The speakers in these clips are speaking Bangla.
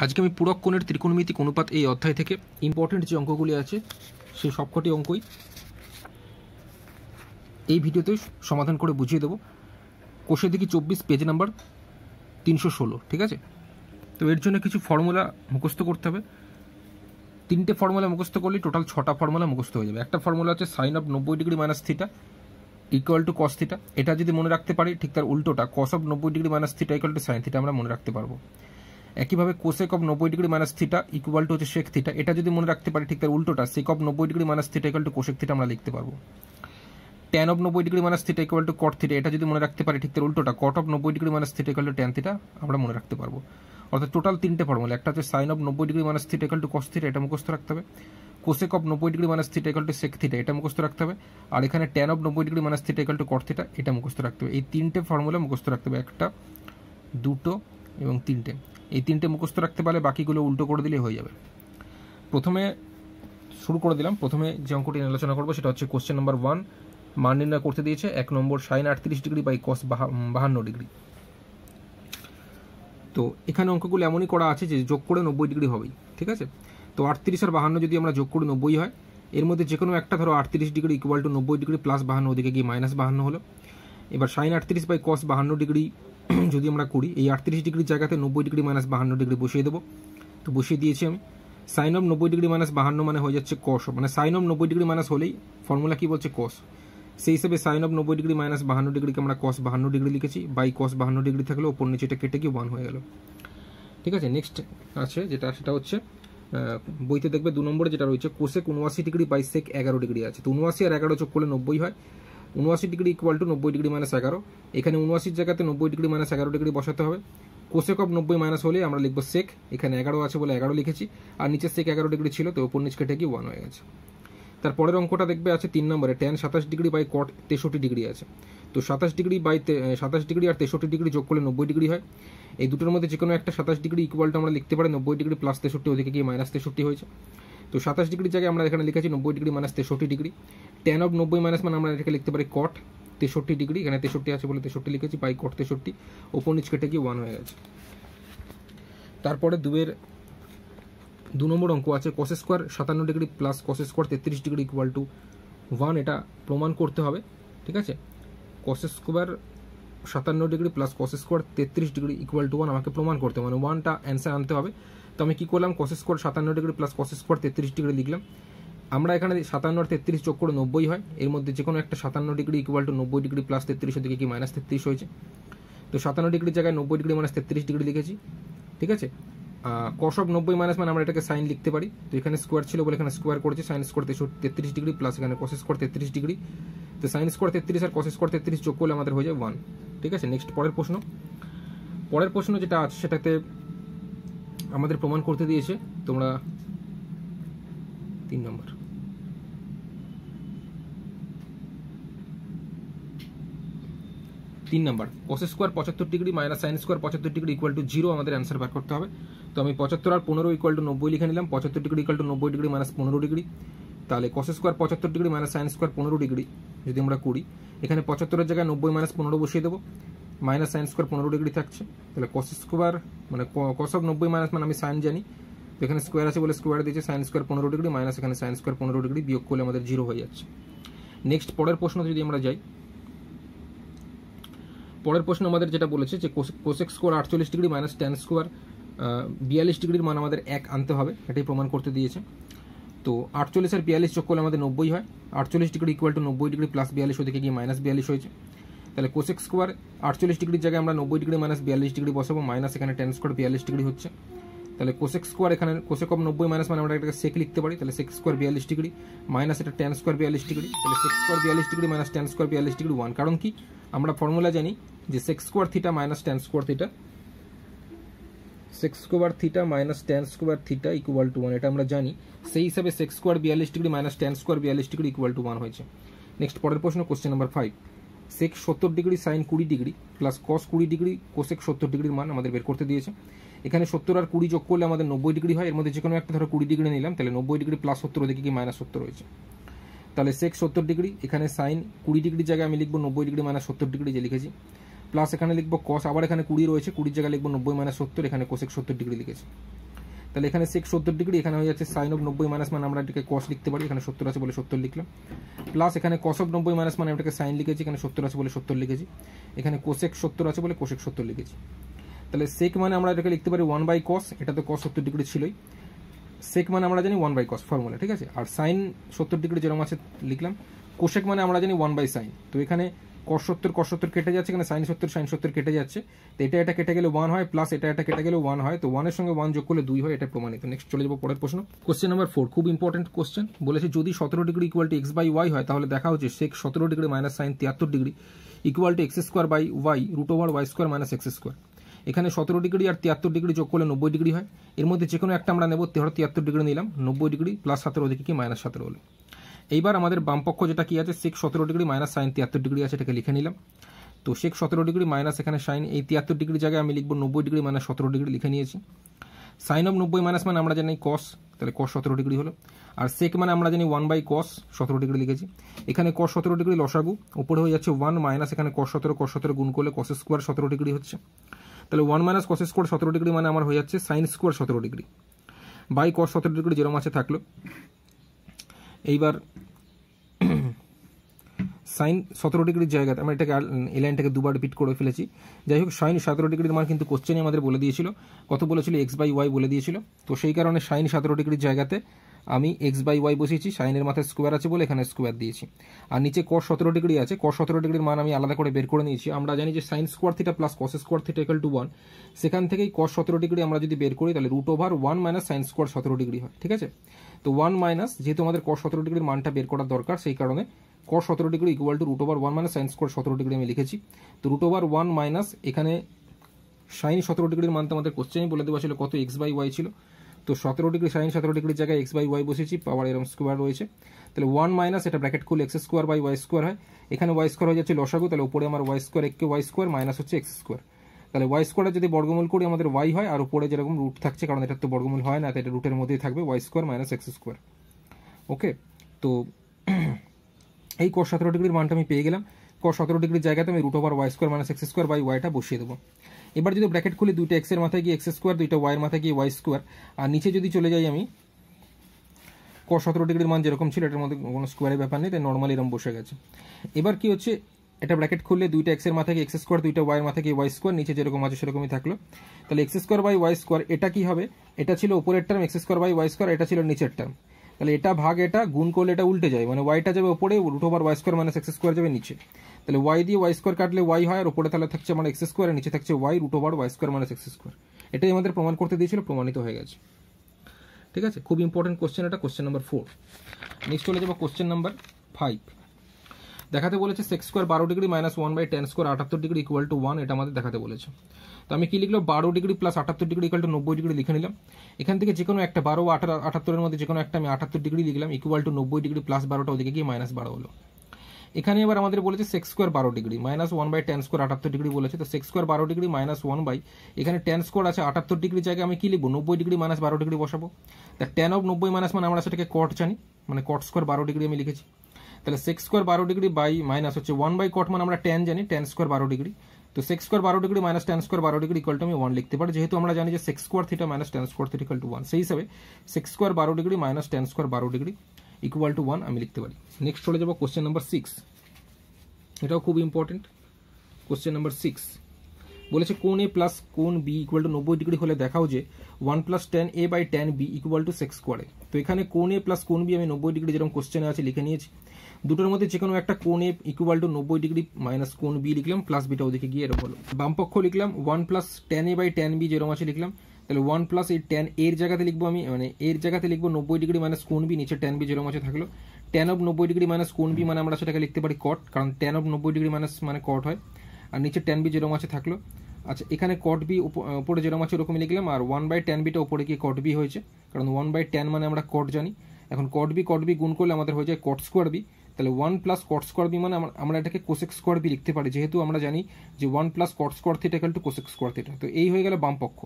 আজকে আমি পূরক কোণের ত্রিকোণমিতিক অনুপাত এই অধ্যায় থেকে ইম্পর্টেন্ট যে অঙ্কগুলি আছে সেই সবকটি অঙ্কই এই ভিডিওতে সমাধান করে বুঝিয়ে দেবো। কোষে দেখি 24 পেজ নাম্বার 316, ঠিক আছে। তো এর জন্য কিছু ফর্মুলা মুখস্থ করতে হবে। 3টে ফর্মুলা মুখস্থ করলে টোটাল 6টা ফর্মুলা মুখস্থ হয়ে যাবে। একটা ফর্মুলা হচ্ছে sine of 90 degree minus theta equal to cos theta. এটা যদি মনে রাখতে পারি, ঠিক তার উল্টোটা cos of 90 degree minus theta equal to sine theta আমরা মনে রাখতে পারবো। একইভাবে cosec of 90 degree minus theta equal to হচ্ছে সেক থিটা। এটা যদি মনে রাখতে পারি, ঠিক তার উল্টোটা sec of 90 degree minus theta equal to cosec theta আমরা লিখতে পারবো। Tan of 90 degree minus theta equal to cot theta. এটা যদি মনে রাখতে পারি, ঠিক তার উল্টোটা cot of 90 degree minus theta equal to tan theta আমরা মনে রাখতে পারবো। অর্থাৎ টোটাল 3টে ফর্মুলা। একটা হচ্ছে sine of 90 degree minus theta equal to cos theta, এটা মুখস্থ রাখতে হবে। Cosec of 90 degree minus theta equal to sec theta, এটা মুখস্থ রাখতে হবে। আর এখানে tan of 90 degree minus theta equal to cot theta, এটা মুখস্থ রাখতে হবে। এই 3টে ফর্মুলা মুখস্থ রাখতে হবে, একটা, দুটো এবং 3টে। এই 3টে মুখস্থ রাখতে পারলে বাকিগুলো উল্টো করে দিলে হয়ে যাবে। প্রথমে শুরু করে দিলাম। প্রথমে যে অঙ্কটি আলোচনা করবো সেটা হচ্ছে কোশ্চেন নাম্বার 1। মান নির্ণয় করতে দিয়েছে 1 নম্বর sine 38 degree by cos 52 degree. তো এখানে অঙ্কগুলো এমনই করা আছে যে যোগ করে 90 ডিগ্রি হবেই, ঠিক আছে। তো 38 আর 52 যদি আমরা যোগ করে 90 হয়, এর মধ্যে যে কোনো একটা ধরো 38 degree equal to 90 degree plus 52, ওদিকে গিয়ে মাইনাস 52 হলো। এবার সাইন 38 বাই কস 52 ডিগ্রি যদি আমরা করি, এই 38 ডিগ্রির জায়গাতে 90 ডিগ্রি মাইনাস 52 ডিগ্রি বসিয়ে দেবো। তো বসিয়ে দিয়েছি আমি। সাইন অফ 90 ডিগ্রি মাইনাস 52 মানে হয়ে যাচ্ছে কস, মানে সাইন অফ 90 ডিগ্রি মাইনাস হলেই ফর্মুলা কি বলছে কস। সেই হিসাবে সাইন অফ 90 ডিগ্রি মাইনাস 52 ডিগ্রিকে আমরা কস 52 ডিগ্রি লিখেছি। বাই কস 52 ডিগ্রি থাকলে ওপর নিচে এটা কেটে গিয়ে 1 হয়ে গেল, ঠিক আছে। নেক্সট আছে যেটা, সেটা হচ্ছে বইতে দেখবে 2 নম্বরে যেটা রয়েছে cosec 79 degree by sec 11 degree আছে। তো 79 আর 11 যোগ করলে 90 হয়। 79 degree equal to 90 degree minus 11। এখানে 79 জায়গাতে 90 ডিগ্রি মাইনাস 11 ডিগ্রি বসাতে হবে। কোসেক অফ 90 মাইনাস হলে আমরা লিখবো সেক, এখানে 11 আছে বলে 11 লিখেছি, আর নিচে সেক 11 ডিগ্রি ছিল, তো ওপর নিচ কেটে গিয়ে 1 হয়ে গেছে। তারপরের অঙ্কটা দেখবে আছে 3 নম্বরে tan 27 degree by cot 63 degree আছে। তো 27 ডিগ্রি বাই 27 ডিগ্রি আর 63 ডিগ্রি যোগ করলে 90 ডিগ্রি হয়। এই দুটোর মধ্যে যে কোনো একটা 27 ডিগ্রি ইকুয়ালটা আমরা লিখতে পারি 90 ডিগ্রি প্লাস 63, ওদিকে গিয়ে মাইনাস 63 হয়েছে। তো 27 ডিগ্রির জায়গায় আমরা এখানে লিখেছি 90 degree minus 63 degree. Tan of 90 minus মানে আমরা এটাকে লিখতে পারি কট 63 ডিগ্রি, এখানে 63 আছে বলে 63 লিখেছি, বাই কট 63, ওপর নিচ কেটে গিয়ে 1 হয়ে গেছে। তারপরে 2 নম্বর অঙ্ক আছে cos square 57 degree plus cos square 33 degree equal to 1। এটা প্রমাণ করতে হবে, ঠিক আছে। Cos square 57 degree plus cos square 33 degree equal to 1 আমাকে প্রমাণ করতে হবে, মানে 1টা অ্যান্সার আনতে হবে। তো আমি কী করলাম, cos square 57 degree plus cos square 33 degree লিখলাম। আমরা এখানে 57 আর 33 যোগ করে 90 হয়। এর মধ্যে যে কোনো একটা 57 degree equal to 90 degree plus 33, ওদিকে কি মাইনাস 33 হয়েছে। তো 57 ডিগ্রির জায়গায় 90 ডিগ্রি মাইনাস 33 ডিগ্রি লিখেছি, ঠিক আছে। কস অফ 90 মাইনাস মানে আমরা এটাকে সাইন লিখতে পারি। তো এখানে স্কোয়ার ছিল বলে এখানে স্কোয়ার করেছি, সাইন স্কোয়ার 33 ডিগ্রি প্লাস এখানে কস স্কোয়ার 33 ডিগ্রি। তো সাইন স্কোয়ার 33 আর কস স্কোয়ার 33 যোগ করলে আমাদের হয়ে যায় 1, ঠিক আছে। নেক্সট পরের প্রশ্ন যেটা আছে সেটাতে আমাদের প্রমাণ করতে দিয়েছে, তোমরা 3 নম্বর cos square 75 degree minus sine square 75 degree equal to 0 আমাদের অ্যান্সার বার করতে হবে। তো আমি 75 আর 15 ইকুয়াল টু 90 লিখে নিলাম। 75 degree equal to 90 degree minus 15 degree. তাহলে cos square 75 degree minus sine square 15 degree যদি আমরা করি, এখানে 75-এর জায়গায় 90 মাইনাস 15 বসিয়ে দেবো, মাইনাস সাইন স্কোয়ার 15 ডিগ্রি থাকছে। তাহলে কস স্কোয়ার মানে কস অফ 90 মাইনাস মানে আমি সাইন জানি, তো এখানে স্কোয়ার আছে বলে স্কোয়ার দিয়েছে, সাইন স্কোয়ার 15 ডিগ্রি মাইনাস এখানে সাইন স্কোয়ার 15 ডিগ্রি, বিয়োগ করলে আমাদের 0 হয়ে যাচ্ছে। নেক্সট পরের প্রশ্ন যদি আমরা যাই, পরের প্রশ্ন আমাদের যেটা বলেছে যে cosec square 48 degree minus tan square 42 ডিগ্রির মান আমাদের 1 আনতে হবে, এটাই প্রমাণ করতে দিয়েছে। তো 48 আর 42 যোগ করলে আমাদের 90 হয়। 48 degree equal to 90 degree plus 42, ওদিকে গিয়ে মাইনাস 42 হয়েছে। তাহলে কোসেক স্কোয়ার 48 ডিগ্রির জায়গায় আমরা 90 ডিগ্রি মাইনাস 42 ডিগ্রি বসাবো, মাইনাস এখানে ট্যান স্কোয়ার 42 ডিগ্রি হচ্ছে। তাহলে কোসেক স্কোয়ার এখানে কোসেক অফ 90 মাইনাস মানে আমরা এটাকে সেক লিখতে পারি, তাহলে সেক স্কোয়ার 42 ডিগ্রি মাইনাস এটা ট্যান স্কোয়ার 42 ডিগ্রি, তাহলে sec square 42 degree minus tan square 42 degree 1। কারণ কি, আমরা ফর্মুলা জানি যে sec square theta minus tan square theta, sec square theta minus tan square theta equal to 1, এটা আমরা জানি। সেই হিসাবে sec square 42 degree minus tan square 42 degree equal to 1 হয়েছে। নেক্সট পরের প্রশ্ন question number 5, sec 70 degree sine 20 degree plus cos 20 degree cosec 70 ডিগ্রির মান আমাদের বের করতে দিয়েছে। এখানে 70 আর 20 যোগ করলে আমাদের 90 ডিগ্রি হয়। এর মধ্যে যে কোনো একটা ধরো 20 ডিগ্রি নিলাম, তাহলে 90 ডিগ্রি প্লাস 70, ওদিকে কি মাইনাস 70 হয়েছে। তাহলে সেক 70 ডিগ্রি, এখানে সাইন 20 ডিগ্রির জায়গায় আমি লিখবো 90 ডিগ্রি মাইনাস 70 ডিগ্রি যে লিখেছি, প্লাস এখানে লিখবো কস, আবার এখানে 20 রয়েছে, 20 জায়গায় লিখবো 90 মাইনাস 70, এখানে কোসেক 70 ডিগ্রি লিখেছি। তাহলে এখানে সেক 70 ডিগ্রি, এখানে হয়ে যাচ্ছে সাইন অফ 90 মাইনাস মানে আমরা এটাকে কস লিখতে পারি, এখানে 70 আছে বলে 70 লিখলাম, প্লাস এখানে কস অফ 90 মাইনাস মানে এটাকে সাইন লিখেছি, এখানে 70 আছে বলে 70 লিখেছি, এখানে কোসেক 70 আছে বলে কোসেক 70 লিখেছি। তাহলে সেক মানে আমরা এটাকে লিখতে পারি 1 বাই কস, এটা তো কস 70 ডিগ্রি ছিলই, সেক মানে আমরা জানি 1 বাই কস ফর্মুলা, ঠিক আছে। আর সাইন 70 ডিগ্রি যেরকম আছে লিখলাম, কোসেক মানে আমরা জানি 1 বাই সাইন। তো এখানে কস 70 কেটে যাচ্ছে, এখানে সাইন 70 কেটে যাচ্ছে, তো এটা কেটে গেলে 1 হয়, প্লাস এটা কেটে গেলে 1 হয়, তো 1 এর সঙ্গে 1 যোগ করলে 2 হয়, এটা প্রমাণিত। নেক্সট চলে যাবো পরের প্রশ্ন। কোশ্চেন নাম্বার 4, খুব ইম্পর্টেন্ট কোশ্চেন। বলেছে যদি 17 degree equal to x by y হয়, তাহলে দেখা হচ্ছে sec 17 degree minus sine 73 degree equal to x square by y root over y square minus x square. এখানে 17 ডিগ্রি আর 73 ডিগ্রি যোগ করলে 90 ডিগ্রি হয়, এর মধ্যে যে কোনো একটা আমরা নেব, 73 ডিগ্রি নিলাম, 90 ডিগ্রি প্লাস 17 ওদিকে কি মাইনাস 17 হলো। এইবার আমাদের বামপক্ষ যেটা কি আছে, সেক 17 ডিগ্রি মাইনাস সাইন 73 ডিগ্রি আছে, এটাকে লিখে নিলাম। তো সেক 17 ডিগ্রি মাইনাস এখানে সাইন, এই 73 ডিগ্রি জায়গায় আমি লিখবো 90 ডিগ্রি মাইনাস 17 ডিগ্রি লিখে নিয়েছি। সাইন অফ 90 মাইনাস মানে আমরা জানি কস, তাহলে কস 17 ডিগ্রি হলো। আর সেক মানে আমরা জানি 1 বাই কস 17 ডিগ্রি লিখেছি। এখানে কস 17 ডিগ্রি লসাগু, উপরে হয়ে যাচ্ছে 1 মাইনাস এখানে কস 17 গুণ করলে কস স্কোয়ার 17 ডিগ্রি হচ্ছে। তাহলে 1 মাইনাস কস স্কোয়ার 17 ডিগ্রি মানে আমার হয়ে যাচ্ছে sine square 17 degree by cos 17 degree যেরকম আছে থাকলো। এইবার সাইন 17 ডিগ্রির জায়গাতে আমরা এটাকে এই লাইনটাকে দুবার রিপিট করে ফেলেছি। যাই হোক, সাইন 17 ডিগ্রির মান কিন্তু কোশ্চেনে আমাদের বলে দিয়েছিল, কত বলেছিল, এক্স বাই ওয়াই বলে দিয়েছিল। তো সেই কারণে সাইন 17 ডিগ্রির জায়গাতে আমি এক্স বাই ওয়াই বসিয়েছি, সাইনের মাথায় স্কোয়ার আছে বলে এখানে স্কোয়ার দিয়েছি। আর নিচে কস 17 ডিগ্রি আছে, কস 17 ডিগ্রির মান আমি আলাদা করে বের করে নিয়েছি। আমরা জানি যে sine square theta plus cos square theta equal to 1, সেখান থেকেই কস 17 ডিগ্রি আমরা যদি বের করি তাহলে root over 1 minus sine square 17 degree হয়, ঠিক আছে। তো 1 মাইনাস, যেহেতু আমাদের কস 17 ডিগ্রির মানটা বের করার দরকার, সেই কারণে cos 17 degree equal to root over 1 minus sine square 17 degree আমি লিখেছি। তো রুট ওভার 1 মাইনাস এখানে সাইন 17 ডিগ্রির মানটা আমাদের কোশ্চেনে বলে দেওয়া ছিল কত, এক্স বাই ওয়াই ছিল। তো 17 ডিগ্রি সাইন 17 ডিগ্রির জায়গায় এক্স বাই ওয়াই বসেছি, পাওয়ার এরকম স্কোয়ার রয়েছে। তাহলে 1 মাইনাস এটা ব্র্যাকেট খুলে x square by y square হয়, এখানে ওয়াই স্কোয়ার হয়ে যাচ্ছে লসাগু, তাহলে উপরে আমার ওয়াই স্কোয়ার একে ওয়াই স্কোয়ার মাইনাস হচ্ছে এক্স স্কোয়ার। তাহলে ওয়াই স্কোয়ারের যদি বর্গমূল করি আমাদের ওয়াই হয়, আর উপরে যেরকম রুট থাকছে, কারণ এটা তো বর্গমূল হয় না, তাই এটা রুটের মধ্যেই থাকবে, y square minus x square. Okay, তো এই cos 17 ডিগ্রির মানটা আমি পেয়ে গেলাম। cos 17 ডিগ্রির জায়গাতে আমি root over y square minus x square by ওয়াইটা বসিয়ে দেবো। এবার যদি ব্র্যাকেট খুলি, দুইটা এক্স এর মাথায় গিয়ে এক্স স্কোয়ার, দুইটা ওয়াই এর মাথায় গিয়ে ওয়াই স্কোয়ার, আর নিচে যদি চলে যাই আমি, cos 17 ডিগ্রির মান যেরকম ছিল এটার মধ্যে কোনো স্কোয়ারের ব্যাপার নেই, তাই নর্মালি এরকম বসে গেছে। এবার কি হচ্ছে, এটা ব্র্যাকেট খুললে দুইটা এক্স এর মাথায় গিয়ে এক্স স্কোয়ার, দুইটা ওয়াই এর মাথায় গিয়ে ওয়াই স্কোয়ার, নিচে যেরকম আছে সেরকমই থাকলো। তাহলে x square by y square, এটা কি হবে, এটা ছিল উপরের term x square by y square, এটা ছিল নিচের টার্ম। তাহলে এটা ভাগ এটা গুণ করলে এটা উল্টে যায়, মানে ওয়াইটা যাবে উপরে, root over y square minus x square যাবে নিচে। তাহলে ওয়াই দিয়ে ওয়াই স্কোয়ার কাটলে ওয়াই হয়, আর উপরে তাহলে থাকছে আমার এক্স স্কোয়ার, আর নিচে থাকছে y root over y square minus x square. এটাই আমাদের প্রমাণ করতে দিয়েছিল, প্রমাণিত হয়ে গেছে, ঠিক আছে। খুব ইম্পর্টেন্ট কোশ্চেন এটা, কোশ্চেন নাম্বার 4। নেক্সট চলে যাবো কোশ্চেন নাম্বার 5। দেখাতে বলেছে sec square 12 degree minus 1 by tan square 78 degree equal to 1, এটা আমাদের দেখাতে বলেছে। তো আমি কি লিখলো, 12 degree plus 78 degree equal to 90 degree লিখে নিলাম। এখান থেকে যে কোনো একটা 12 78 এর মধ্যে যে কোনো একটা আমি 78 ডিগ্রি লিখলাম, ইকুয়াল টু 90 ডিগ্রি প্লাস 12টা ওদিকে গিয়ে মাইনাস 12 হলো। এখানে এবার আমাদের বলেছে sec square 12 degree minus 1 by tan square 78 degree বলেছে। তো sec square 12 degree minus 1 by, এখানে টেন স্কোয়ার আছে 78 ডিগ্রি জায়গায় আমি কি লিখবো, 90 ডিগ্রি মাইনাস 12 ডিগ্রি বসাবো। তা টেন অফ 90 মাইনাস মানে আমরা সেটাকে কট জানি, মানে কট স্কোয়ার 12 ডিগ্রি আমি লিখেছি। তাহলে sec square 12 degree by minus হচ্ছে 1 বাই কট, মানে আমরা টেন জানি, টেন স্কোয়ার 12 ডিগ্রি। তো sec square 12 degree minus tan square 12 degree equal to আমি 1 লিখতে পারি, যেহেতু আমরা জানি যে sec square theta minus tan square theta equal to 1, সেই হিসাবে sec square 12 degree minus tan square 12 degree equal to 1 আমি লিখতে পারি। নেক্সট চলে যাবো কোশ্চেন নাম্বার 6। এটাও খুব ইম্পর্টেন্ট কোশ্চেন নাম্বার 6। বলেছে কোন এ প্লাস কোন বি ইকুয়াল টু 90 ডিগ্রি হলে দেখাও যে 1 plus tan A by tan B equal to sec স্কোয়ারে। তো এখানে কোন এ প্লাস কোন বি আমি 90 ডিগ্রি যেরকম কোশ্চেনে আছে লিখে নিয়েছি। দুটোর মধ্যে যে কোনো একটা কোন A equal to 90 degree minus কোন বি লিখলাম, প্লাস বিটা ওদিকে গিয়ে এরকম হলো। বাম পক্ষ লিখলাম 1 plus tan A by tan B যেরকম আছে লিখলাম। তাহলে 1 প্লাস এই টেন এর জায়গাতে লিখবো আমি, মানে এর জায়গাতে লিখবো 90 ডিগ্রি মাইনাস কোন বি, নিচে টেন বি যেরকম আছে থাকলো। টেন অফ 90 ডিগ্রি মাইনাস কোন বি মানে আমরা সেটাকে লিখতে পারি কট, কারণ টেন অফ 90 ডিগ্রি মাইনাস মানে কট হয়। আর নিচে টেন বি যেরকম আছে থাকলো। আচ্ছা, এখানে কট বি উপরে যেরকম আছে ওরকমই লিখলাম, আর 1 বাই টেন বিটা উপরে গিয়ে কট বি হয়েছে, কারণ 1 বাই টেন মানে আমরা কট জানি। এখন কট বি গুণ করলে আমাদের হয়ে যায় কট স্কোয়ার বি। তাহলে 1 প্লাস কট স্কোয়ার বি মানে আমরা এটাকে কোসেক স্কোয়ার বি লিখতে পারি, যেহেতু আমরা জানি যে 1 plus cot square theta equal to cosec square theta. তো এই হয়ে গেল বাম পক্ষ।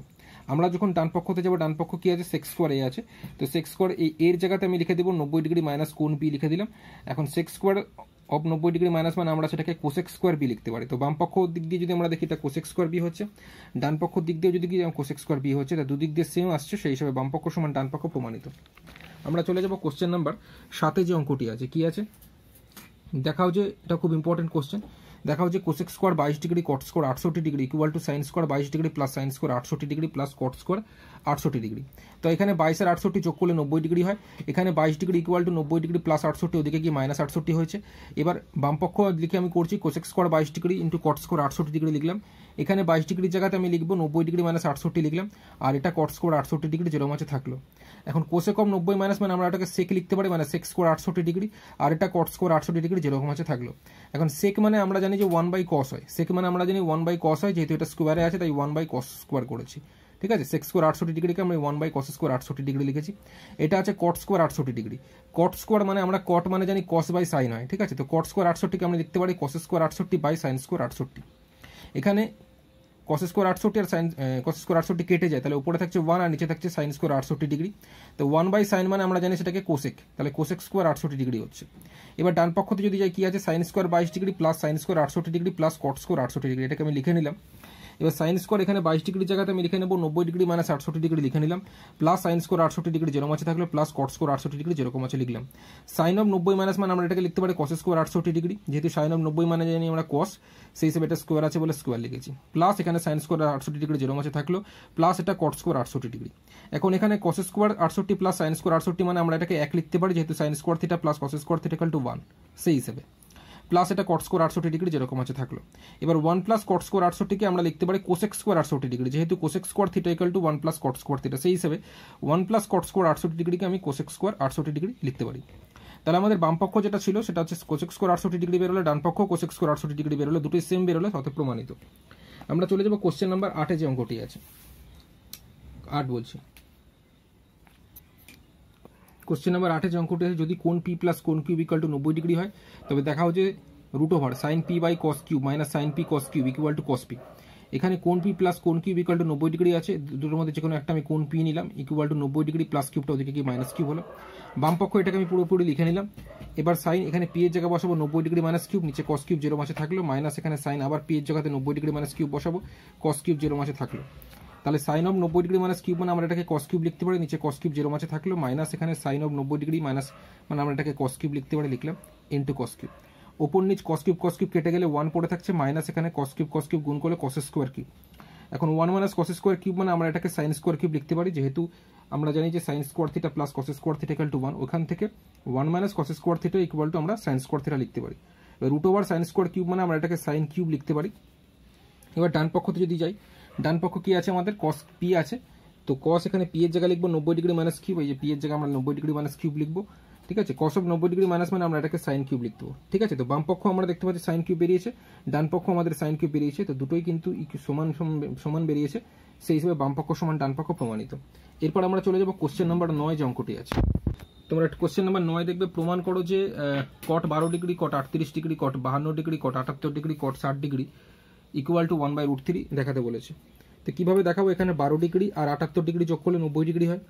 আমরা যখন ডান পক্ষতে যাবো, ডান পক্ষ কি আছে, সেক্স স্কোয়ার এ আছে। তো সেক্স স্কোয়ার এই এর জায়গাতে আমি লিখে দেবো 90 ডিগ্রি মাইনাস কোন বি লিখে দিলাম। এখন sex square of 90 degree minus মানে আমরা সেটাকে কোসেক স্কোয়ার বি লিখতে পারি। তো বাম পক্ষ দিক দিয়ে যদি আমরা দেখি এটা কোসেক স্কোয়ার বি হচ্ছে, ডান পক্ষ দিক দিয়ে যদি কোসেক স্কোয়ার বি হচ্ছে, তা দুদিক দিয়ে সেম আসছে, সেই হিসাবে বাম পক্ষ সমান ডান পক্ষ প্রমাণিত। আমরা চলে যাব কোশ্চেন নাম্বার 7 যে অঙ্কটি আছে, কি আছে দেখাও যে, এটা খুব ইম্পর্টেন্ট কোশ্চেন। দেখাও যে cosec square 22 degree cot square 68 degree equal to sine square 22 degree plus sign square 68 degree plus cot square 68 degree. তো এখানে 22 আর 68 যোগ করলে 90 ডিগ্রি হয়। এখানে 22 degree equal to 90 degree plus 68, ওদিকে গিয়ে মাইনাস 68 হয়েছে। এবার বাম পক্ষ লিখে আমি করছি cosec square 22 degree into cot square 68 degree লিখলাম। এখানে 22 ডিগ্রির জায়গাতে আমি লিখবো 90 ডিগ্রি মাইনাস 68 লিখলাম, আর এটা কট স্কোয়ার 68 ডিগ্রি যেরকম আছে থাকলো। এখন কোসেক অফ 90 মাইনাস মানে আমরা এটাকে সেক লিখতে পারি, মানে সেক স্কোয়ার 68 ডিগ্রি, আর এটা কট স্কোয়ার 68 ডিগ্রি যেরকম আছে থাকলো। এখন সেক মানে আমরা জানি যে 1/cos হয়, সেক মানে আমরা জানি 1/cos হয়, যেহেতু এটা স্কোয়ারে আছে তাই 1/cos স্কোয়ার করেছি, ঠিক আছে। সেক স্কোয়ার 68 ডিগ্রিকে আমরা 1/cos স্কোয়ার 68 ডিগ্রি লিখেছি। এটা আছে cot square 68 degree. Cot square মানে আমরা কট মানে জানি cos বাই সাইন হয়, ঠিক আছে। তো কট স্কোয়ার 68কে আমরা লিখতে পারি cos square 68 by sine square 68। এখানে cos স্কোয়ার 68 আর সাইন cos স্কোয়ার 68 কেটে যায়, তাহলে উপরে থাকছে 1 আর নিচে থাকছে সাইন স্কোয়ার 68 ডিগ্রি। তো 1 বাই সাইন মানে আমরা জানি সেটাকে কোসেক, তাহলে কোসেক স্কোয়ার 68 ডিগ্রি হচ্ছে। এবার ডান পক্ষতে যদি যাই, কি আছে sine square 22 degree plus sign square 68 degree plus cot square 68 degree, এটাকে আমি লিখে নিলাম। এবার সাইন স্কোয়ার এখানে 22 ডিগ্রির জায়গাতে আমি লিখে নেব 90 ডিগ্রি মাইনাস 68 ডিগ্রি লিখে নিলাম, প্লাস সাইন স্কোয়ার 68 ডিগ্রি যেরকম আছে থাকলো, প্লাস কট স্কোয়ার 68 ডিগ্রি যেরকম আছে লিখলাম। সাইন অফ 90 মাইনাস মানে আমরা এটাকে লিখতে পারি cos স্কোয়ার 68 ডিগ্রি, যেহেতু সাইন অফ 90 মানে জানি আমরা cos, সেই হিসেবে এটা স্কোয়ার আছে বলে স্কোয়ার লিখেছি, প্লাস এখানে সাইন স্কোয়ার 68 ডিগ্রি যেরকম আছে থাকলো, প্লাস এটা কট স্কোয়ার 68 ডিগ্রি। এখন এখানে cos square 68 plus sign square 68 মানে আমরা এটাকে 1 লিখতে পারি, যেহেতু sign square theta plus cos square theta equal to 1, সেই হিসেবে প্লাস এটা কট স্কোয়ার 68 ডিগ্রি যেরকম আছে থাকলো। এবার 1 প্লাস কট স্কোয়ার 68কে আমরা লিখতে পারি কোসেক স্কোয়ার 68 ডিগ্রি, যেহেতু cosec square theta equal to 1 plus cot square theta, সেই হিসেবে 1 প্লাস কট স্কোয়ার 68 ডিগ্রিকে আমি কোসেক স্কোয়ার 68 ডিগ্রি লিখতে পারি। তাহলে আমাদের বাম পক্ষ যেটা ছিল সেটা হচ্ছে কোসেক স্কোয়ার 68 ডিগ্রি বেরোলো, ডান পক্ষ কোসেক স্কোয়ার 68 ডিগ্রি বেরোলো, দুটোই সেম বেরোলো, অতএব প্রমাণিত। আমরা চলে যাবো কোশ্চেন নাম্বার 8 যে অঙ্কটি আছে, 8 বলছি। কোশ্চেন নাম্বার 8 যে অঙ্কটি আছে, যদি কোণ পি প্লাস কোণ কিউব ইকুয়াল টু 90 ডিগ্রি হয়, তবে দেখা হচ্ছে root over sine P by cos Q minus sine P cos Q equal to cos P. এখানে কোণ পি প্লাস কোণ কিউব ইকুয়াল টু 90 ডিগ্রি আছে, দুটোর মধ্যে যে কোনো একটা আমি কোণ পি নিলাম, ইকুয়াল টু 90 ডিগ্রি প্লাস কিউবটা ওদিকে কি মাইনাস কিউব হলো। বাম পক্ষ এটাকে আমি পুরোপুরি লিখে নিলাম। এবার সাইন এখানে পি এর জায়গায় বসাবো 90 ডিগ্রি মাইনাস কিউব, নিচে কস কিউব যেরকম আছে থাকলো, মাইনাস এখানে সাইন আবার পি এর জায়গাতে 90 ডিগ্রি মাইনাস কিউব বসাবো, কস কিউব যেরকম আছে থাকলো। তাহলে sine of 90 degree minus Q মানে আমরা এটাকে কস কিউব লিখতে পারি, নিচে কস কিউব যেরকম আছে থাকলো, মাইনাস এখানে সাইন অফ 90 ডিগ্রি মাইনাস মানে আমরা এটাকে কস কিউব লিখতে পারি, লিখলাম ইন্টু কস কিউব। ওপর নিচ কস কিউব কেটে গেলে 1 পড়ে থাকছে, মাইনাস এখানে কস কিউব গুণ করলে কস স্কোয়ার কিউব। এখন 1 মাইনাস কস স্কোয়ার কিউব মানে আমরা এটাকে সাইন স্কোয়ার কিউব লিখতে পারি, যেহেতু আমরা জানি যে sine square theta plus cos square theta equal to 1, ওখান থেকে 1 minus cos square theta equal to আমরা সাইন স্কোয়ার থিটা লিখতে পারি। এবার root over sine square Q মানে আমরা এটাকে সাইন কিউব লিখতে পারি। এবার ডান পক্ষতে যদি যাই, ডান পক্ষ কি আছে আমাদের কস পি আছে, তো কস এখানে পি এর জায়গায় লিখবো 90 ডিগ্রি মাইনাস কিউব, এই যে পি এর জায়গায় আমরা 90 ডিগ্রি মাইনাস কিউব লিখবো, ঠিক আছে। কস অফ 90 ডিগ্রি মাইনাস মানে আমরা এটাকে সাইন কিউব লিখতে পারবো, ঠিক আছে। তো বাম পক্ষ আমরা দেখতে পাচ্ছি সাইন কিউব বেরিয়েছে, ডান পক্ষ আমাদের সাইন কিউব বেরিয়েছে, তো দুটোই কিন্তু সমান সমান বেরিয়েছে, সেই হিসেবে বাম পক্ষ সমান ডান পক্ষ প্রমাণিত। এরপর আমরা চলে যাবো কোশ্চেন নাম্বার 9 যে অঙ্কটি আছে। তোমরা কোশ্চেন নাম্বার 9 দেখবে, প্রমাণ করো যে কট 12 ডিগ্রি কট 38 ডিগ্রি কট 52 ডিগ্রি কট 78 ডিগ্রি কট 60 ডিগ্রি ইকুয়াল টু 1/√3 দেখাতে বলেছে। তো কীভাবে দেখাবো, এখানে 12 ডিগ্রি আর 78 ডিগ্রি যোগ করলে 90 ডিগ্রি হয়,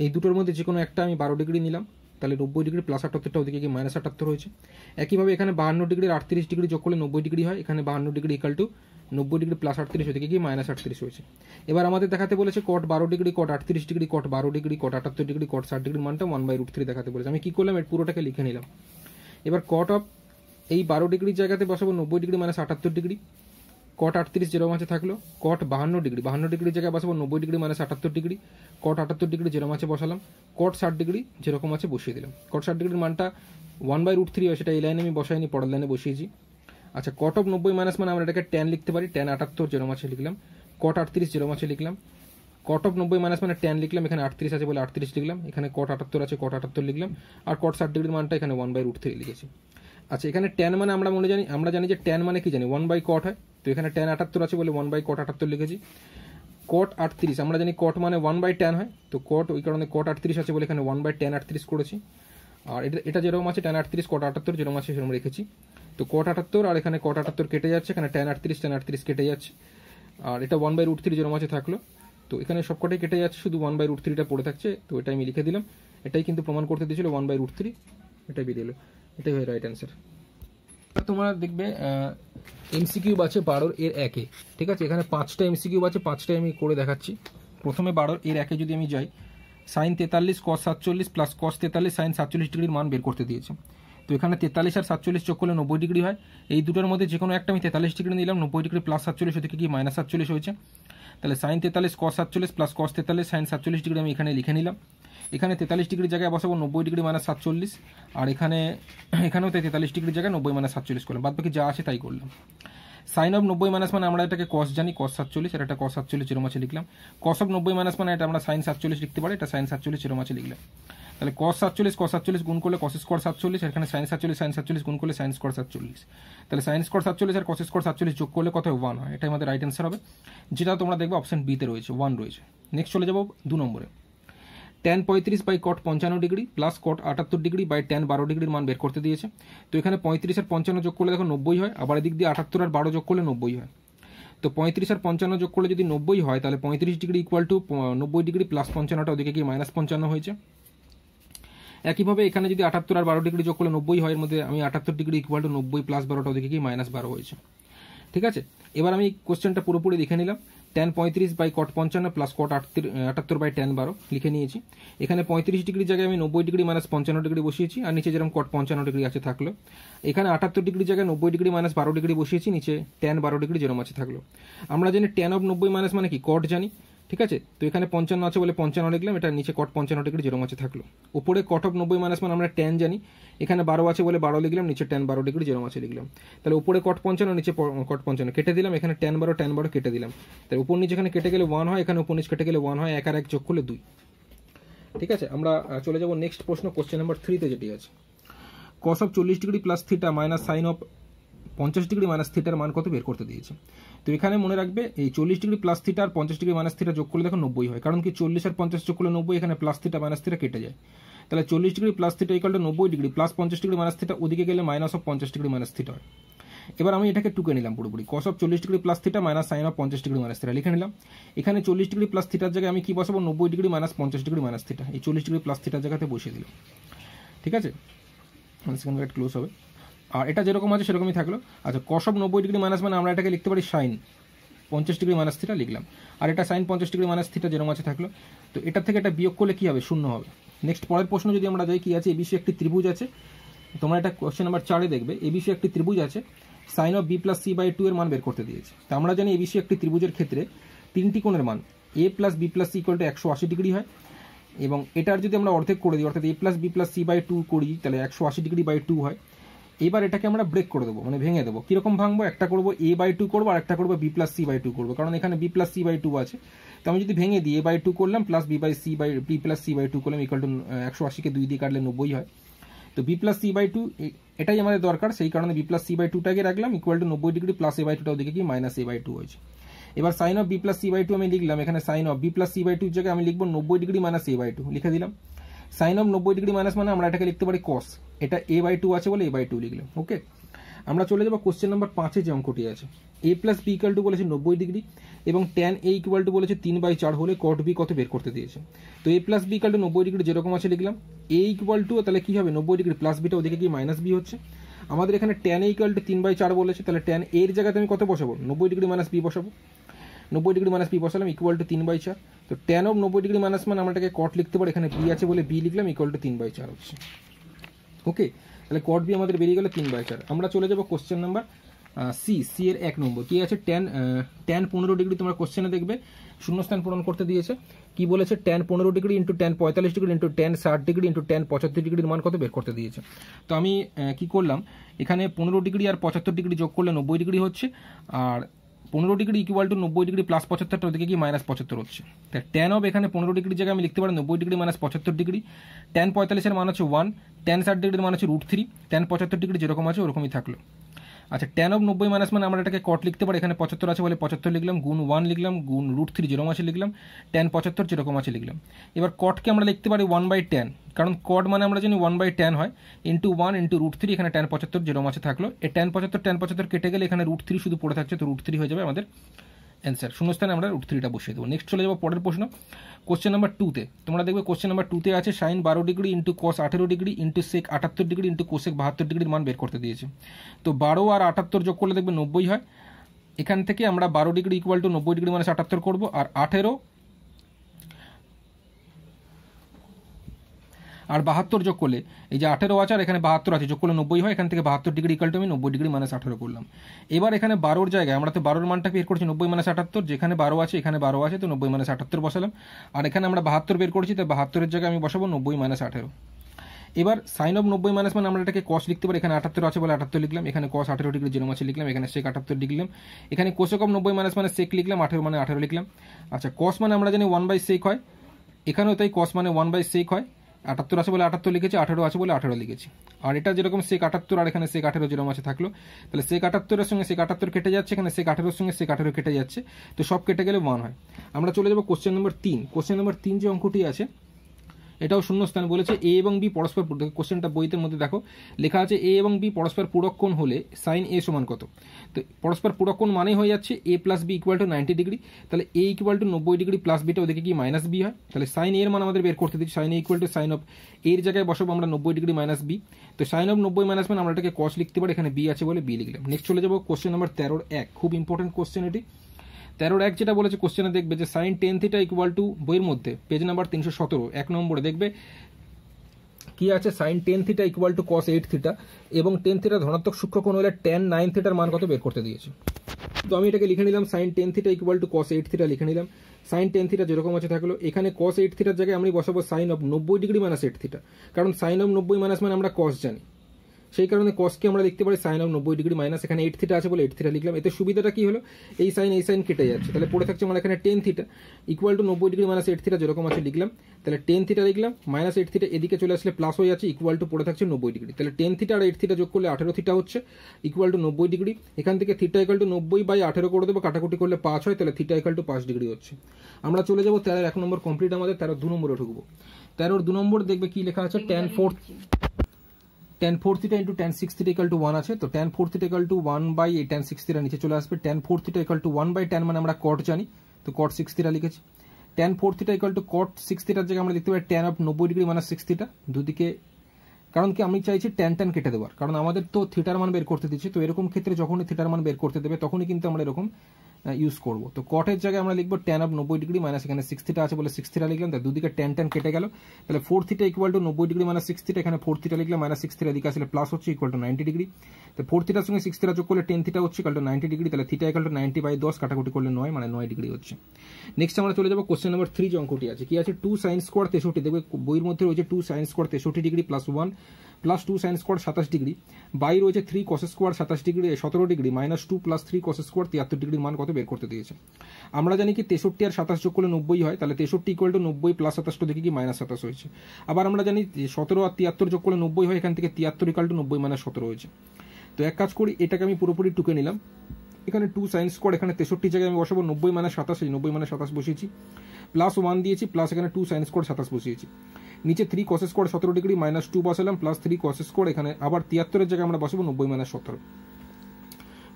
এই দুটোর মধ্যে যে কোনো একটা আমি 12 ডিগ্রি নিলাম, তাহলে 90 ডিগ্রি প্লাস 78টা ওদিকে কি মাইনাস 78 হয়েছে। একইভাবে এখানে 52 ডিগ্রি আর 38 ডিগ্রি যোগ করলে 90 ডিগ্রি হয়, এখানে 52 degree equal to 90 degree plus 38 ওদিকে কি মাইনাস 38 হয়েছে। এবার আমাদের দেখাতে বলেছে কট 12 ডিগ্রি কট 38 ডিগ্রি কট 12 ডিগ্রি কট 78 ডিগ্রি কট 60 ডিগ্রির মানটা 1/√3 দেখাতে বলেছে। আমি কি করলাম, এর পুরোটাকে লিখে নিলাম। এবার কট অফ এই 12 ডিগ্রির জায়গাতে বসাবো 90 ডিগ্রি মাইনাস 78 ডিগ্রি, কট 38 যেরকম আছে থাকলো, কট 52 ডিগ্রির জায়গায় বসাবো 90 ডিগ্রি মাইনাস 78 ডিগ্রি, কট 78 ডিগ্রি যেরকম আছে বসালাম, কট 60 ডিগ্রি যেরকম আছে বসিয়ে দিলাম। কট 60 ডিগ্রির মানটা 1/√3 হয়, সেটা এই লাইনে আমি বসাইনি, পরের লাইনে বসিয়েছি। আচ্ছা, কট অফ 90 মাইনাস মানে আমরা এটাকে ট্যান লিখতে পারি, ট্যান 78 যেরকম আছে লিখলাম, কট 38 যেরকম আছে লিখলাম, কট অফ 90 মাইনাস মানে ট্যান লিখলাম, এখানে 38 আছে বলে 38 লিখলাম, এখানে কট 78 আছে কট 78 লিখলাম, আর কট 60 ডিগ্রির মানটা এখানে 1/√3 লিখেছি। আচ্ছা, এখানে ট্যান মানে আমরা জানি যে ট্যান মানে কি জানি 1/cot হয়, তো এখানে ট্যান 78 আছে বলে 1/cot 78 লিখেছি। কট 38 আমরা জানি কট মানে 1/tan হয়, তো কট ওই কারণে কট 38 আছে বলে এখানে 1/tan 38 করেছি। আর এটা যেরকম আছে tan 38 কট 78 যেরকম আছে সেরকম রেখেছি। তো কট 78 আর এখানে কট 78 কেটে যাচ্ছে, এখানে tan 38 কেটে যাচ্ছে, আর এটা 1/√3 যেরকম আছে থাকলো। তো এখানে সবকটাই কেটে যাচ্ছে, শুধু 1/√3টা পড়ে থাকছে, তো এটাই আমি লিখে দিলাম। এটাই কিন্তু প্রমাণ করতে দিয়েছিল 1/√3, এটাই বেরিয়ে এলো, এটাই হয় রাইট অ্যান্সার। তোমরা দেখবে এমসিকিউ আছে 12 এর 1-এ, ঠিক আছে। এখানে 5টা এমসিকিউ আছে, 5টাই আমি করে দেখাচ্ছি। প্রথমে 12 এর 1-এ যদি আমি যাই, সাইন 43 কস 47 প্লাস কস 43 সাইন 47 ডিগ্রির মান বের করতে দিয়েছে। তো এখানে 43 আর 47 যোগ করলে 90 ডিগ্রি হয়। এই দুটোর মধ্যে যে কোনো একটা আমি 43 ডিগ্রি নিলাম, 90 ডিগ্রি প্লাস 47 ওদিকে কি মাইনাস 47 হয়েছে। তাহলে সাইন 43 কস 47 প্লাস কস 43 সাইন 47 ডিগ্রি আমি এখানে লিখে নিলাম। এখানে 43 ডিগ্রির জায়গায় বসাবো 90 ডিগ্রি মাইনাস 47, আর এখানেও 43 ডিগ্রির জায়গায় 90 মাইনাস 47 করলাম, বাদ বাকি যা আছে তাই করলাম। সাইন অফ 90 মাইনাস মানে আমরা এটাকে কস জানি, কস 47, আর এটা কস 47 এরকম আছে লিখলাম। কস অফ 90 মাইনাস মানে এটা আমরা সাইন 47 লিখতে পারি, এটা সাইন 47 এরকম আছে লিখলাম। তাহলে কস 47 গুণ করলে কস স্কোয়ার 47, আর এখানে সাইন 47 গুণ করলে সাইন স্কোয়ার 47। তাহলে সাইন স্কোয়ার 47 আর কস স্কোয়ার 47 যোগ করলে কত 1 হয়, এটাই আমাদের রাইট অ্যান্সার হবে, যেটা তোমরা দেখবে অপশন বিতে রয়েছে, 1 রয়েছে। নেক্সট চলে যাবো 2 নম্বরে। Tan 35 by cot 55 degree plus cot 78 degree by tan 12 ডিগ্রির মান বের করতে দিয়েছে। তো এখানে 35 আর 55 যোগ করলে দেখো 90 হয়, আবার এদিক দিয়ে 78 আর 12 যোগ করলে 90 হয়। তো 35 আর 55 যোগ করলে যদি 90 হয়, তাহলে 35 degree equal to 90 degree plus 55টা ওদিকে কি মাইনাস 55 হয়েছে। একইভাবে এখানে যদি 78 আর 12 ডিগ্রি যোগ করলে 90 হয়, এর মধ্যে আমি 78 ডিগ্রি ইকুয়াল টু 90 প্লাস 12টা ওদিকে কি মাইনাস 12 হয়েছে, ঠিক আছে। এবার আমি কোশ্চেনটা পুরোপুরি লিখে নিলাম। Tan 35 by cot 55 plus cot 78 by tan 12 লিখে নিয়েছি। এখানে 35 ডিগ্রির জায়গায় আমি 90 ডিগ্রি মাইনাস 55 ডিগ্রি বসিয়েছি, আর নিচে যেরকম কট 55 ডিগ্রি আছে থাকলো। এখানে 78 ডিগ্রির জায়গায় 90 ডিগ্রি মাইনাস 12 ডিগ্রি বসিয়েছি, নিচে ট্যান 12 ডিগ্রি যেরকম আছে থাকলো। আমরা জানি ট্যান অফ 90 মাইনাস মানে কি কট জানি, ঠিক আছে। তো এখানে 55 আছে বলে 55 লিখলাম, এটা নিচে কট 55 ডিগ্রি যেরকম আছে থাকলো। উপরে কট অফ 90 মাইনাস মানে আমরা ট্যান জানি, এখানে 12 আছে বলে 12 লিখলাম, নিচে ট্যান 12 ডিগ্রি যেরকম আছে লিখলাম। তাহলে উপরে কট 55 নিচে কট 55 কেটে দিলাম, এখানে ট্যান 12 কেটে দিলাম। তাহলে উপর নিচে এখানে কেটে গেলে 1 হয়, এখানে উপর নিচে কেটে গেলে 1 হয়, 1 আর 1 যোগ করলে 2, ঠিক আছে। আমরা চলে যাব নেক্সট প্রশ্ন, কোশ্চেন নাম্বার 3 তে যেটি আছে। Cos of 40 degree plus theta minus sine of 50 degree minus থিটার মান কত বের করতে দিয়েছে। তো এখানে মনে রাখবে এই 40 ডিগ্রি প্লাস থিটা আর 50 ডিগ্রি মাইনাস থিটা যোগ করলে দেখো 90 হয়, কারণ কি 40 আর 50 যোগ করলে 90, এখানে প্লাস থিটা মাইনাস থিটা কেটে যায়। তাহলে 40 degree plus theta equal to 90 degree plus 50 degree minus theta, ওদিকে গেলে minus of 50 degree minus theta হয়। এবার আমি এটাকে টুকে নিলাম পুরোপুরি, cos of 40 degree plus theta minus sine of 50 degree minus theta লিখে নিলাম। এখানে 40 ডিগ্রি প্লাস থিটার জায়গায় আমি কি বসাবো, 90 degree minus 50 degree minus theta, এই 40 ডিগ্রি প্লাস থিটার জায়গাতে বসিয়ে দিলাম, ঠিক আছে। সেকেন্ড ব্র্যাকেট ক্লোজ হবে, আর এটা যেরকম আছে সেরকমই থাকলো। আচ্ছা, কস অফ 90 ডিগ্রি মাইনাস মানে আমরা এটাকে লিখতে পারি সাইন 50 ডিগ্রি মাইনাস থিটা লিখলাম, আর এটা সাইন 50 ডিগ্রি মাইনাস থিটা যেরকম আছে থাকলো। তো এটা থেকে এটা বিয়োগ করলে কি হবে, 0 হবে। নেক্সট পরের প্রশ্ন যদি আমরা যাই, কি আছে, এবিসি একটি ত্রিভুজ আছে। তোমরা এটা কোশ্চেন নাম্বার 4-এ দেখবে, এবিসি একটি ত্রিভুজ আছে, sine of B plus C by 2 এর মান বের করতে দিয়েছে। তো আমরা জানি এবিসি একটি ত্রিভুজের ক্ষেত্রে 3টি কোণের মান A plus B plus C equal to 180 degree হয়, এবং এটার যদি আমরা অর্ধেক করে দিই, অর্থাৎ A plus B plus C by 2 করি, তাহলে 180 ডিগ্রি বাই 2 হয়। এবার এটাকে আমরা ব্রেক করে দেবো, মানে ভেঙে দেবো। কিরকম ভাঙবো, একটা করবো এ বাই 2 করবো, আর একটা করবো বি প্লাস সি বাই 2 করবো, কারণ এখানে বি প্লাস সি বাই 2 আছে। তো আমি যদি ভেঙে দিই, এ বাই 2 করলাম plus B plus C by 2 করলাম, ইকুয়াল টু 180কে 2 দিয়ে কাটলে 90 হয়। তো বি প্লাস সি বাই 2 এটাই আমাদের দরকার, সেই কারণে বি প্লাস সি বাই 2টাকে রাখলাম, equal to 90 degree plus A by 2টা ওদিকে কি মাইনাস এ বাই 2 হয়েছে। এবার sine of B plus C by 2 আমি লিখলাম, এখানে sine of B plus C by 2 জায়গায় আমি লিখবো 90 ডিগ্রি মাইনাস এ বাই 2 লিখে দিলাম। সাইন অফ 90 ডিগ্রি মাইনাস মানে আমরা এটাকে লিখতে পারি কস, এটা এ বাই 2 আছে বলে এ বাই 2 লিখলাম। ওকে, আমরা চলে যাবো কোশ্চেন নাম্বার 5-এ যে অঙ্কটি আছে। এ প্লাস বি ইকুয়াল টু বলেছে 90 ডিগ্রি, এবং ট্যান এ ইকুয়াল টু বলেছে 3/4 হলে কট বি কত বের করতে দিয়েছে। তো A plus B equal to 90 degree যেরকম আছে লিখলাম, এ ইকুয়াল টু তাহলে কি হবে 90 ডিগ্রি প্লাস বিটা ওদিকে কি মাইনাস বি হচ্ছে। আমাদের এখানে ট্যান এ ইকুয়াল টু 3/4 বলেছে, তাহলে ট্যান এর জায়গাতে আমি কত বসাবো, 90 ডিগ্রি মাইনাস বি বসাবো। 90 ডিগ্রি মাইনাস বি বসালাম, ইকুয়াল টু 3/4। তো ট্যান অফ 90 ডিগ্রি মাইনাস মানে আমরা এটাকে কট লিখতে পারি, এখানে বি আছে বলে বি লিখলাম, ইকুয়াল টু 3/4 হচ্ছে। ওকে, তাহলে কট বি আমাদের বেরিয়ে গেল 3/4। আমরা চলে যাবো কোশ্চেন নাম্বার সি এর 1 নম্বর। কি আছে, ট্যান 15 ডিগ্রি, তোমরা কোশ্চেনে দেখবে শূন্যস্থান পূরণ করতে দিয়েছে। কি বলেছে, tan 15 degree into tan 45 degree into tan 60 degree into tan 75 ডিগ্রির মান কত বের করতে দিয়েছে। তো আমি কি করলাম, এখানে 15 ডিগ্রি আর 75 ডিগ্রি যোগ করলে 90 ডিগ্রি হচ্ছে, আর 15 degree equal to 90 degree plus 75টা ওদিকে কি মাইনাস 75 হচ্ছে। তাই ট্যান অফ এখানে 15 ডিগ্রির জায়গায় আমি লিখতে পারি 90 ডিগ্রি মাইনাস 75 ডিগ্রি। ট্যান 45-এর মান হচ্ছে 1, ট্যান 60 ডিগ্রির মান হচ্ছে √3, ট্যান 75 ডিগ্রি যেরকম আছে ওরকমই থাকলো। আচ্ছা, ট্যান অফ 90 মাইনাস মানে আমরা এটাকে কট লিখতে পারি, এখানে 75 আছে বলে 75 লিখলাম, গুণ 1 লিখলাম, গুণ √3 যেরকম আছে লিখলাম, ট্যান 75 যেরকম আছে লিখলাম। এবার কটকে আমরা লিখতে পারি 1/tan, কারণ কট মানে আমরা জানি 1/tan হয়, ইন্টু 1 ইন্টু √3, এখানে ট্যান 75 যেরকম আছে থাকলো। এই ট্যান 75 কেটে গেলে এখানে √3 শুধু পড়ে থাকছে, তো √3 হয়ে যাবে আমাদের অ্যান্সার, শূন্যস্থানে আমরা √3টা বসিয়ে দেবো। নেক্সট চলে যাবো পরের প্রশ্ন, কোশ্চেন নাম্বার 2-তে। তোমরা দেখবে কোশ্চেন নাম্বার 2-তে আছে sine 12 degree into cos 18 degree into sec 78 degree into cosec 72 ডিগ্রির মান বের করতে দিয়েছে। তো 12 আর 78 যোগ করলে দেখবে 90 হয়। এখান থেকে আমরা 12 degree equal to 90 degree minus 78 করবো, আর 18 আর 72 যোগ করলে, এই যে 18 আছে আর এখানে 72 আছে, যোগ করলে 90 হয়। এখান থেকে 72 ডিগ্রি ইকুয়াল টু আমি 90 ডিগ্রি মাইনাস 18 করলাম। এবার এখানে 12-র জায়গায় আমরা তো 12-র মানটা বের করছি 90 মাইনাস 78, যেখানে 12 আছে এখানে 12 আছে, তো 90 মাইনাস 78 বসালাম। আর এখানে আমরা 72 বের করছি, তো 72-এর জায়গায় আমি বসাবো 90 মাইনাস 18। এবার সাইন অফ 90 মাইনাস মানে আমরা এটাকে কস লিখতে পারি, এখানে 78 আছে বলে 78 লিখলাম, এখানে কস 18 ডিগ্রি যেরকম আছে লিখলাম, এখানে সেক 78 ডিগ্রি লিখলাম, এখানে কোসেক অফ 90 মাইনাস মানে সেক লিখলাম, 18 মানে 18 লিখলাম। আচ্ছা, কস মানে আমরা জানি 1/sec হয়, এখানেও তাই কস মানে 1/sec হয়। 78 আছে বলে 78 লিখেছি, 18 আছে বলে 18 লিখেছি। আর এটা যেরকম সেক 78 আর এখানে সেক 18 যেরকম আছে থাকলো, তাহলে সেক 78-এর সঙ্গে সেক 78 কেটে যাচ্ছে, এখানে সেক 18-এর সঙ্গে সেক 18 কেটে যাচ্ছে, তো সব কেটে গেলে 1 হয়। আমরা চলে যাবো কোশ্চেন নম্বর 3। কোশ্চেন নম্বর 3 যে অঙ্কটি আছে এটাও শূন্যস্থান বলেছে এ এবং বি পরস্পর পূরক। কোশ্চেনটা বইতে মধ্যে দেখো লেখা আছে এ এবং বি পরস্পর পূরক কোণ হলে সাইন এ সমান কত। তো পরস্পর পূরক কোণ মানেই হয়ে যাচ্ছে A plus B equal to 90 degree, তাহলে A equal to 90 degree plus beta ওদিকে কি মাইনাস বি হয়। তাহলে সাইন এর মান আমাদের বের করতে দিচ্ছি, sine A equal to sine of এর জায়গায় বসাবো আমরা 90 ডিগ্রি মাইনাস বি। তো সাইন অফ 90 মাইনাস মানে আমরা এটাকে কস লিখতে পারি, এখানে বি আছে বলে বি লিখলাম। নেক্সট চলে যাবো কোশ্চেন নাম্বার 13-1, খুব ইম্পর্টেন্ট কোশ্চেন এটি। 13-1 যেটা বলেছে কোশ্চেনে দেখবে যে sine ten theta equal to, বইয়ের মধ্যে পেজ নাম্বার 317 1 নম্বরে দেখবে কি আছে, sine ten theta equal to cos 8 theta এবং টেন থিটা ধনাত্মক সূক্ষ্মকোণ হলে ট্যান 9 থিটার মান কত বের করতে দিয়েছে। তো আমি এটাকে লিখে নিলাম sine ten theta equal to cos 8 theta লিখে নিলাম। সাইন টেন থিটা যেরকম আছে থাকলো, এখানে কস 8 থিটার জায়গায় আমি বসাবো sine of 90 degree minus 8 theta, কারণ সাইন অফ 90 মাইনাস মানে আমরা কস জানি, সেই কারণে কসকে আমরা লিখতে পারি সাইন অফ 90 ডিগ্রি মাইনাস, এখানে 8 থিটা আছে বলে 8 থিটা লিখলাম। এতে সুবিধাটা কি হলো, এই সাইন কেটে যাচ্ছে, তাহলে পড়ে থাকছে আমার এখানে ten theta equal to 90 degree minus 8 theta যেরকম আছে লিখলাম, তাহলে টেন থিটা লিখলাম, মাইনাস 8 থিটা এদিকে চলে আসলে প্লাস হয়ে যাচ্ছে, ইকুয়াল টু পড়ে থাকছে 90 ডিগ্রি। তাহলে টেন থিটা আর 8 থিটা যোগ করলে 18 থিটা হচ্ছে, ইকুয়াল টু 90 ডিগ্রি। এখান থেকে থিটা ইকুয়াল টু 90/18 করে দেবো, কাটাকুটি করলে 5 হয়, তাহলে থিটা ইকুয়াল টু 5 ডিগ্রি হচ্ছে। আমরা চলে যাবো 13-1 নম্বর কমপ্লিট, আমাদের 13-2 নম্বরে ঢুকবো। 13-2 নম্বর দেখবে কি লেখা আছে, tan 4 theta into tan 6 theta equal to 1 আছে। তো tan 4 থিটা ইকুয়াল টু 1 এই tan 6 থিটা নিচে চলে আসবে। tan 4 theta equal two 1/tan মানে আমরা cot জানি, তো cot 6 থিটা লিখেছি। tan 4 theta equal two cot 6 থিটার জায়গায় আমরা লিখতে পারি tan of 90 degree minus 6 theta, দুদিকে, কারণ কি আমি চাইছি tan কেটে দেওয়ার, কারণ আমাদের তো থিটার মান বের করতে দিচ্ছি, তো এরকম ক্ষেত্রে যখনই থিটার মান বের করতে দেবে তখনই কিন্তু আমরা এরকম ইউজ করব। তো কটের জায়গায় আমরা লিখবো tan অফ 90 ডিগ্রি মাইনাস, এখানে 6 থিটা আছে বলে 6 থিটা লিখলাম, তাই দুদিকে tan কেটে গেল, তাহলে 4 theta equal to 90 degree minus 6 theta, এখানে 4 থিটা লিখলাম, মাইনাস 6 থিটা এদিকে আসলে প্লাস হচ্ছে, ইকুয়াল টু 90 ডিগ্রি। তো 4 থিটার সঙ্গে 6 থিটা যোগ করলে 10 থিটা হচ্ছে, ইকুয়াল টু 90 ডিগ্রি, তাহলে থিটা ইকুয়াল টু 90/10, কাটাকুটি করলে 9 মানে 9 ডিগ্রি হচ্ছে। নেক্সট আমরা চলে যাবো কোশ্চেন নাম্বার 3 যে অঙ্কটি আছে, কি আছে 2 sin স্কোয়ার 63, দেখবে বইয়ের মধ্যে রয়েছে 2 sin square 63 degree plus 1 plus 2 sin square 27 degree, by রয়েছে 3 cos square 27 degree 17 degree minus 2 plus 3 cos square 73 ডিগ্রির মান কত বের করতে দিয়েছে। আমরা জানি কি 63 আর 27 যোগ করলে 90 হয়, তাহলে 63 ইকুয়াল টু 90 প্লাস 27 দেখি কি মাইনাস 27 হয়েছে। আবার আমরা জানি 17 আর 73 যোগ করলে 90 হয়, এখান থেকে 73 ইকুয়াল টু 90 মাইনাস 17 হয়েছে। তো এক কাজ করি, এটাকে আমি পুরোপুরি টুকে নিলাম, এখানে 2 sin স্কোয়ার, এখানে 63 জায়গায় আমি বসাবো 90 মাইনাস 27, 90 মাইনাস 27 বসিয়েছি, প্লাস 1 দিয়েছি, প্লাস এখানে 2 sin স্কোয়ার 27 বসিয়েছি, নিচে 3 cos স্কোয়ার 17 ডিগ্রি মাইনাস 2 বসালাম, প্লাস 3 cos স্কোয়ার, এখানে আবার 73 এর জায়গায় আমরা বসাবো 90 মাইনাস 17।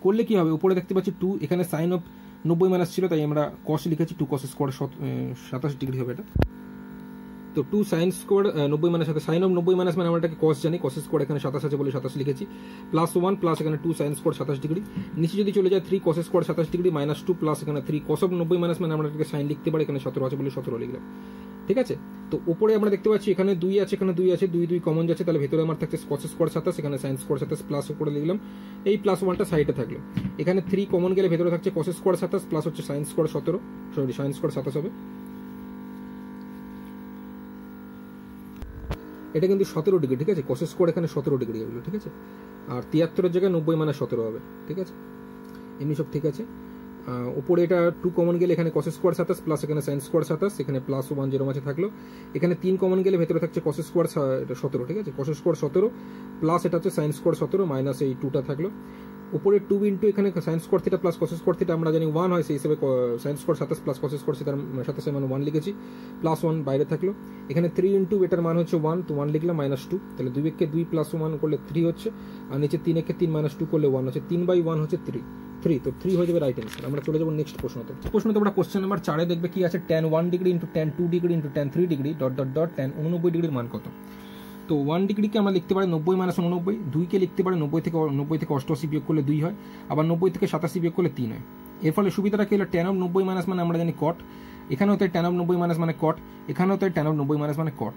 করলে কি হবে, উপরে দেখতে পাচ্ছি 2, এখানে সাইন অফ 90 মাইনাস ছিল তাই আমরা cos লিখেছি, 2 cos স্কোয়ার 27 ডিগ্রি হবে এটা। তো 2 sin স্কোয়ার 90 মাইনাস সাথে সাইন অফ 90 মাইনাস মানে আমরা এটাকে cos জানি, cos স্কোয়ার এখানে 27 আছে বলে 27 লিখেছি, প্লাস 1 প্লাস এখানে 2 sin স্কোয়ার 27 ডিগ্রি, নিচে যদি চলে যায় 3 cos square 27 degree minus 2 plus এখানে 3 cos অফ 90 মাইনাস মানে আমরা এটাকে সাইন লিখতে পারি, এখানে 17 আছে বলে 17 লিখলাম। ঠিক আছে, তো উপরে আমরা দেখতে পাচ্ছি এখানে 2 আছে, এখানে 2 আছে, 2 কমন যাচ্ছে, তাহলে ভেতরে আমার থাকছে cos স্কোয়ার 27, এখানে sin স্কোয়ার 27 প্লাস উপরে লিখলাম, এই প্লাস 1টা সাইডে থাকলো, এখানে 3 কমন গেলে ভেতরে থাকছে cos স্কোয়ার 27 প্লাস হচ্ছে sin square 17, sorry sin square 27 হবে, এটা কিন্তু 17 ডিগ্রি। ঠিক আছে, cos স্কোয়ার এখানে 17 ডিগ্রি হলো, ঠিক আছে, আর 73 এর জায়গায় 90 মানে 17 হবে। ঠিক আছে, এমনি সব ঠিক আছে। উপরে এটা 2 কমন গেলে এখানে cos স্কোয়ার 27 প্লাস এখানে sin স্কোয়ার 27, এখানে প্লাস 1 যেরকম আছে থাকলো, এখানে 3 কমন গেলে ভেতরে থাকছে cos স্কোয়ার 17। ঠিক আছে, cos স্কোয়ার 17 প্লাস এটা হচ্ছে sin স্কোয়ার 17 মাইনাস এই 2টা থাকলো, উপরে 2 ইন্টু এখানে sign square theta plus cos square theta আমরা জানি 1 হয়, সেই হিসেবে sine square 27 plus cos square থিটার 27 মানে 1 লিখেছি, প্লাস 1 বাইরে থাকলো। এখানে 3 ইন্টু এটার মান হচ্ছে 1, তো 1 লিখলাম -2, তাহলে 2 একে 2 প্লাস 1 করলে 3 হচ্ছে, আর নিচে 3 একে 3 -2 করলে 1 হচ্ছে, 3/1 হচ্ছে 3, তো 3 হয়ে যাবে রাইট অ্যান্সার। আমরা চলে যাবো নেক্সট প্রশ্নতে। প্রশ্নতে আমরা কোশ্চেন নাম্বার 4 দেখবে কি আছে, tan 1 degree into tan 2 degree into tan 3 degree dot dot dot tan 89 ডিগ্রির মান কত। তো 1 ডিগ্রিকে আমরা লিখতে পারি 90 - 89, 2কে লিখতে পারি 90 থেকে 88 বিয়োগ করলে 2 হয়, আবার 90 থেকে 87 বিয়োগ করলে 3 হয়। এর ফলে সুবিধাটা কি হলো, tan of 90 মাইনাস মানে আমরা জানি cot, এখানেও তাই tan of 90 মাইনাস মানে cot, এখানেও তাই tan of 90 মাইনাস মানে cot,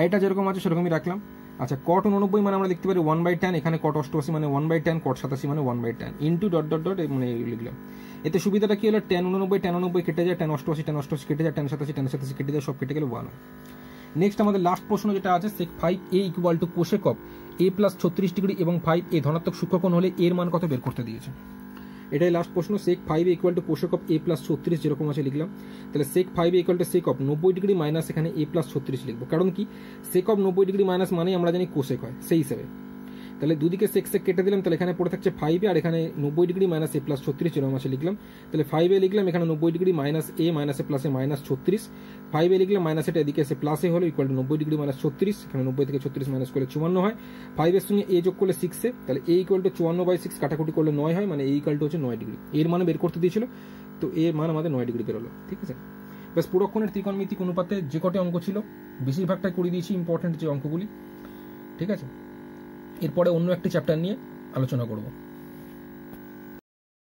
এটা যেরকম আছে সেরকমই রাখলাম। আচ্ছা, cot 89 মানে আমরা লিখতে পারি 1/tan, এখানে cot 88 মানে 1/tan, cot 87 মানে 1/tan, into dot dot dot মানে লিখলাম। এতে সুবিধাটা কি হলো, tan 89 কেটে যায়, tan 88 কেটে যায়, tan 87 কেটে যায়, সব কেটে গেলে 1 হয়। নেক্সট আমাদের লাস্ট প্রশ্ন যেটা আছে, sec 5a equal to cosec of a plus 36 degree এবং 5a ধনাত্মক সূক্ষ্মকোণ হলে এর মান কত বের করতে দিয়েছে। এটাই লাস্ট প্রশ্ন। sec 5a equal to cosec of a plus 36 যেরকম আছে লিখলাম, তাহলে sec 5a equal to sec of 90 degree minus এখানে a প্লাস 36 লিখবো, কারণ কি sec অফ 90 ডিগ্রি মাইনাস মানে আমরা জানি কোসেক হয়, সেই হিসেবে তাহলে দুদিকে sec কেটে দিলাম, তাহলে এখানে পড়ে থাকছে 5a আর এখানে 90 ডিগ্রি মাইনাস a প্লাস 36 যেরকম আছে লিখলাম, তাহলে 5a লিখলাম, এখানে 90 degree minus a plus a minus 36, 5a লিখলাম, মাইনাস এটা এদিকে এসে প্লাস a হলো ইকুয়াল টু 90 ডিগ্রি মাইনাস 36, এখানে 90 থেকে 36 মাইনাস করলে 54 হয়, 5 এর সঙ্গে a যোগ করলে 6a, তাহলে a ইকুয়াল টু 54/6 কাটাকুটি করলে 9 হয়, মানে a ইকুয়াল টু হচ্ছে 9 ডিগ্রি, এর মান বের করতে দিয়েছিল, তো এর মান আমাদের 9 ডিগ্রি বেরোলো। ঠিক আছে, ব্যাস পুরক্ষণের ত্রিকোণমিতিক অনুপাতে যে কটি অঙ্ক ছিল বেশিরভাগটাই করে দিয়েছি, ইম্পর্টেন্ট যে অঙ্কগুলি। ঠিক আছে, এরপরে অন্য একটি চ্যাপ্টার নিয়ে আলোচনা করব।